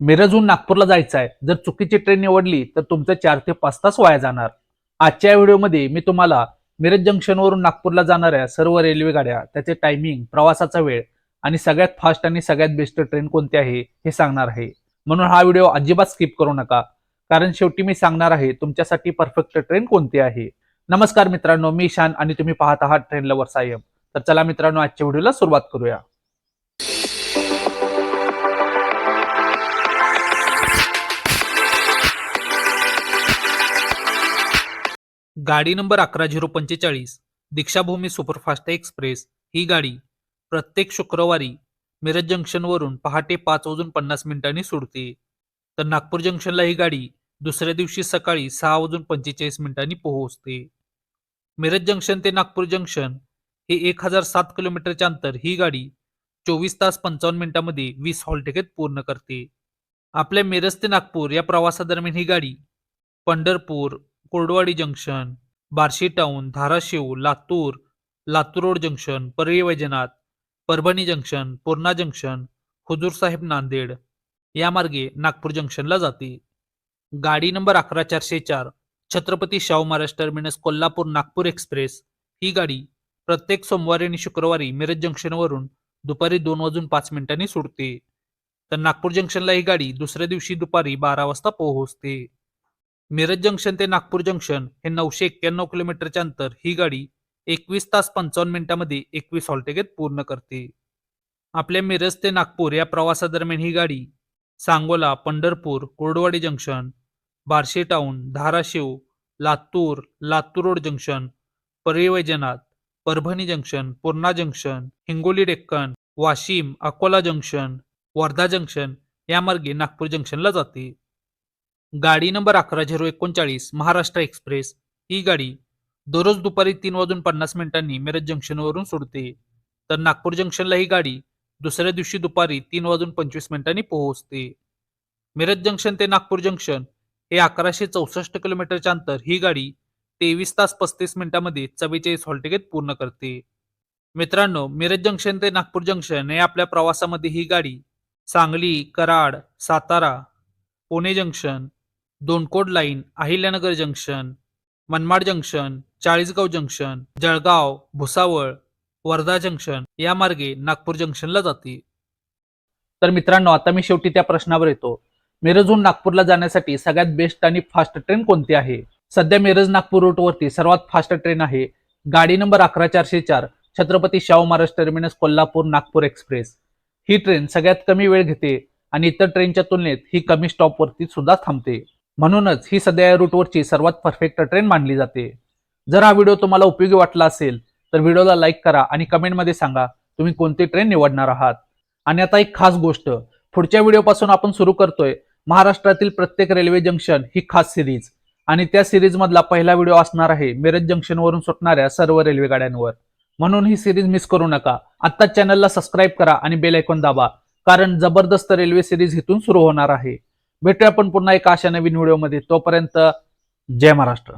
मिरजहून नागपूरला जायचं आहे. जर चुकीची ट्रेन निवडली तर तुमचे 4 ते 5 तास वाया जाणार. आजच्या या व्हिडिओमध्ये मी तुम्हाला मिरज जंक्शनवरून नागपूरला जाणाऱ्या सर्व रेल्वे गाड्या, त्याचे टायमिंग, प्रवासाचा वेळ आणि सगळ्यात फास्ट आणि सगळ्यात बेस्ट ट्रेन कोणती आहे हे सांगणार आहे. म्हणून हा व्हिडिओ अजिबात स्किप करू नका, कारण शेवटी मी सांगणार आहे तुमच्यासाठी परफेक्ट ट्रेन कोणती आहे. नमस्कार मित्रांनो, मी ईशान आणि तुम्ही पाहत आहात ट्रेन लव्हर्स आय एम. तर चला मित्रांनो, आजच्या व्हिडिओला सुरुवात करूया. गाडी नंबर 11045 दीक्षाभूमी सुपरफास्ट एक्सप्रेस ही गाडी प्रत्येक शुक्रवारी मिरज जंक्शनवरून पहाटे 5:50 सुटते. तर नागपूर जंक्शनला ही गाडी दुसऱ्या दिवशी सकाळी 6:45 पोहोचते. मिरज जंक्शन ते नागपूर जंक्शन हे 1007 किलोमीटरचे अंतर ही गाडी 24 तास 55 मिनिटांमध्ये 20 हॉल तिकीट पूर्ण करते. आपल्या मिरज ते नागपूर या प्रवासादरम्यान ही गाडी Pandharpur, Kurduwadi junction, Barshi town, Dharashiv, Latur, Latur road junction, Parli Vaijnath, Parbhani junction, Purna junction, Hazur Sahib Nanded या मार्गे नागपूर जंक्शनला जाते. गाडी number 11404 Chhatrapati Shahu Maharaj terminus Kolhapur Nagpur express ही गाडी प्रत्येक सोमवारी आणि शुक्रवारी मिरज जंक्शनवरून दुपारी 2:05 सुटते. तर नागपूर जंक्शनला ही गाडी दुसऱ्या दिवशी दुपारी 12 वाजता पोहोचते. मिरज जंक्शन ते नागपूर जंक्शन हे 991 किलोमीटरचे अंतर ही गाडी 21 तास 55 मिनिटांमध्ये 21 हॉल तिकीट पूर्ण करते. आपल्या मिरज ते नागपूर या प्रवासादरम्यान ही गाडी Sangola, Pandharpur, Kurduwadi junction, Barshi town, Dharashiv, Latur, Latur road junction, Parli Vaijnath, Parbhani junction, Purna junction, Hingoli Deccan, Washim, Akola junction, Wardha junction या मार्गे नागपूर जंक्शनला जाते. गाडी नंबर 11039 महाराष्ट्र एक्सप्रेस ही गाडी दररोज दुपारी 3:50 मिरज जंक्शनवरून सुटते. तर नागपूर जंक्शनला ही गाडी दुसऱ्या दिवशी दुपारी 3:25 पोहोचते. मिरज जंक्शन ते नागपूर जंक्शन हे 1164 किलोमीटरचे अंतर ही गाडी 23 तास 35 मिनिटांमध्ये 44 हॉल तिकीट पूर्ण करते. मित्रांनो, मिरज जंक्शन ते नागपूर जंक्शन हे आपल्या प्रवासामध्ये ही गाडी सांगली, कराड, सातारा, पुणे जंक्शन, दोनकोड line, Ahilyanagar junction, Manmad junction, Chalisgaon junction, Jalgaon, Bhusawal, Wardha junction या मार्गे नागपूर जंक्शनला जाते. तर मित्रांनो, आता मी शेवटी त्या प्रश्नावर येतो. मिरजहून नागपूरला जाण्यासाठी सगळ्यात बेस्ट आणि फास्ट ट्रेन कोणती आहे? सध्या मिरज नागपूर रूटवरती सर्वात फास्ट ट्रेन आहे गाडी number 11404 Chhatrapati Shahu Maharaj terminus Kolhapur Nagpur express. ही ट्रेन सगळ्यात कमी वेळ घेते आणि इतर ट्रेनच्या तुलनेत ही कमी स्टॉपवरती सुद्धा थांबते. म्हणूनच ही सध्या या रूटवरची सर्वात परफेक्ट ट्रेन मानली जाते. जर हा व्हिडिओ तुम्हाला उपयोगी वाटला असेल तर व्हिडिओला लाईक करा आणि कमेंटमध्ये सांगा तुम्ही कोणती ट्रेन निवडणार आहात. आणि आता एक खास गोष्ट, पुढच्या व्हिडिओपासून आपण सुरू करतोय महाराष्ट्रातील प्रत्येक रेल्वे जंक्शन ही खास सिरीज, आणि त्या सिरीज मधला पहिला व्हिडिओ असणार आहे मिरज जंक्शनवरून सुटणाऱ्या सर्व रेल्वे गाड्यांवर. म्हणून ही सिरीज मिस करू नका. आत्ताच चॅनलला सबस्क्राईब करा आणि बेल आयकॉन दाबा, कारण जबरदस्त रेल्वे सिरीज इथून सुरू होणार आहे. भेटूया आपण पुन्हा एका अशा नवीन व्हिडिओमध्ये. तोपर्यंत जय महाराष्ट्र.